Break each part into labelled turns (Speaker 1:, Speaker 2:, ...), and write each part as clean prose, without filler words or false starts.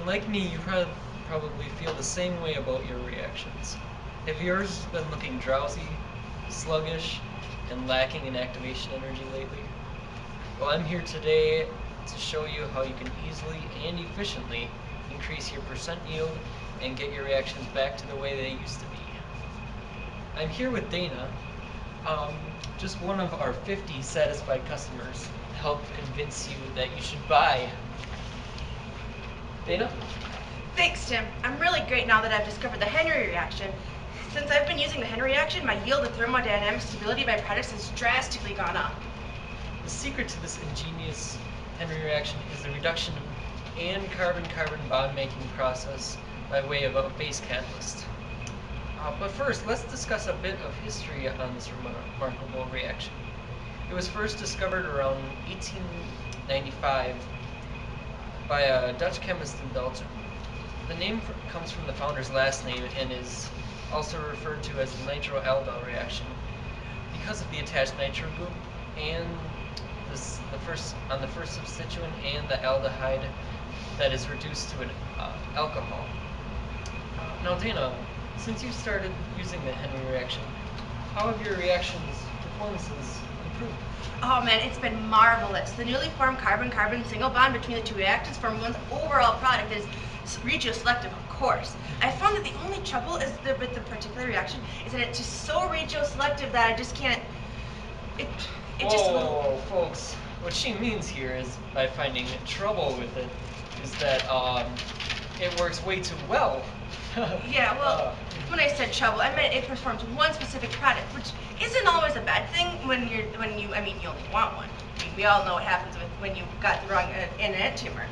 Speaker 1: Like me, you probably feel the same way about your reactions. Have yours been looking drowsy, sluggish, and lacking in activation energy lately? Well, I'm here today to show you how you can easily and efficiently increase your percent yield and get your reactions back to the way they used to be. I'm here with Dana, um, just one of our 50 satisfied customers, to help convince you that you should buy. Dana?
Speaker 2: Thanks, Tim. I'm really great now that I've discovered the Henry reaction. Since I've been using the Henry reaction, my yield and thermodynamic stability of my products has drastically gone up.
Speaker 1: The secret to this ingenious Henry reaction is the reduction and carbon-carbon bond-making process by way of a base catalyst. But first, let's discuss a bit of history on this remarkable reaction. It was first discovered around 1895 by a Dutch chemist in Belgium. The name comes from the founder's last name and is also referred to as the nitroaldol reaction because of the attached nitro group and the first substituent and the aldehyde that is reduced to an alcohol. Now, Dana, since you started using the Henry reaction, how have your reactions performances improved?
Speaker 2: Oh man, it's been marvelous. The newly formed carbon-carbon single bond between the two reactants form one's overall product that is regioselective, of course. I found that the only trouble with the particular reaction is that it's just so regioselective that I just can't.
Speaker 1: Whoa, folks. What she means here is by finding trouble with it is that it works way too well.
Speaker 2: Yeah, well, when I said trouble, I meant it performs one specific product, which isn't always a bad thing when you only want one. I mean, we all know what happens when you got the wrong enantiomer.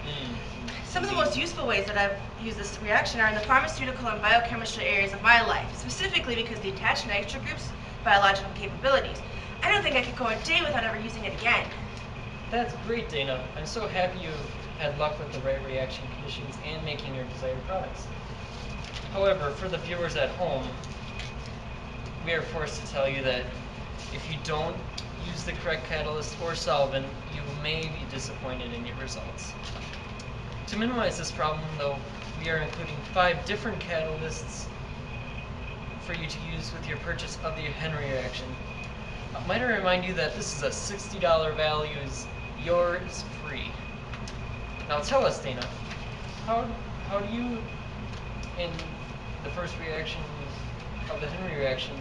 Speaker 2: Some of the most useful ways that I've used this reaction are in the pharmaceutical and biochemistry areas of my life, specifically because the attached nitro group's biological capabilities. I don't think I could go a day without ever using it again.
Speaker 1: That's great, Dana. I'm so happy you had luck with the right reaction conditions and making your desired products. However, for the viewers at home, we are forced to tell you that if you don't use the correct catalyst or solvent, you may be disappointed in your results. To minimize this problem, though, we are including 5 different catalysts for you to use with your purchase of the Henry reaction. Might I remind you that this is a $60 value, is yours free. Now tell us, Dana, how do you, in the first reaction of the Henry reaction,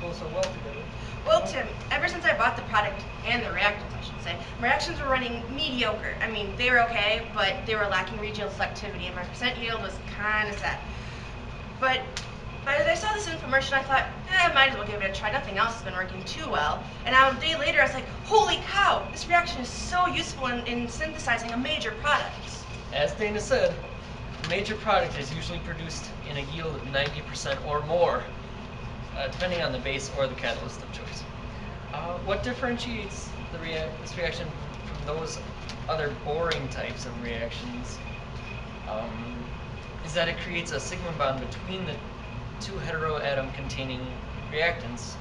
Speaker 1: go so well together?
Speaker 2: Well, Tim, ever since I bought the product and the reactants, I should say, my reactions were running mediocre. I mean, they were okay, but they were lacking regional selectivity, and my percent yield was kind of sad. But as I saw this infomercial, I thought, I might as well give it a try. Nothing else has been working too well. And now a day later, I was like, holy cow, this reaction is so useful in synthesizing a major product.
Speaker 1: As Dana said, a major product is usually produced in a yield of 90% or more, depending on the base or the catalyst of choice. What differentiates this reaction from those other boring types of reactions is that it creates a sigma bond between the 2 heteroatom containing reactants.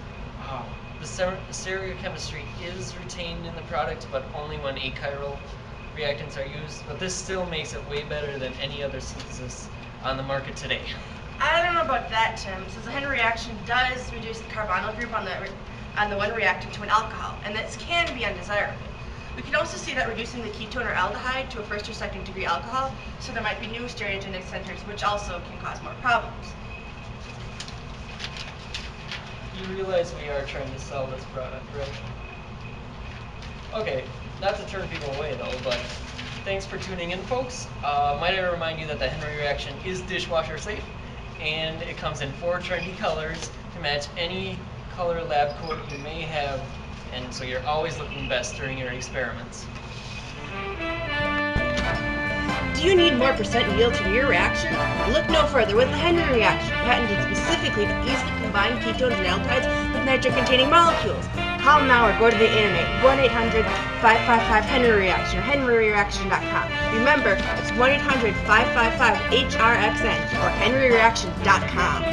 Speaker 1: The stereochemistry is retained in the product, but only when achiral reactants are used, but this still makes it way better than any other synthesis on the market today.
Speaker 2: I don't know about that, Tim, since the Henry reaction does reduce the carbonyl group on the one reactant to an alcohol, and this can be undesirable. We can also see that reducing the ketone or aldehyde to a first or second degree alcohol, so there might be new stereogenic centers, which also can cause more problems.
Speaker 1: You realize we are trying to sell this product, right? Okay, not to turn people away though, but thanks for tuning in, folks. Might I remind you that the Henry reaction is dishwasher safe, and it comes in 4 trendy colors to match any color lab coat you may have, and so you're always looking best during your experiments.
Speaker 2: Do you need more percent yield from your reaction? Look no further with the Henry reaction, patented specifically to easily combine ketones and aldehydes with nitro-containing molecules. Call now or go to the internet, 1-800-555-HENRY-REACTION or henryreaction.com. Remember, it's 1-800-555-HRXN or henryreaction.com.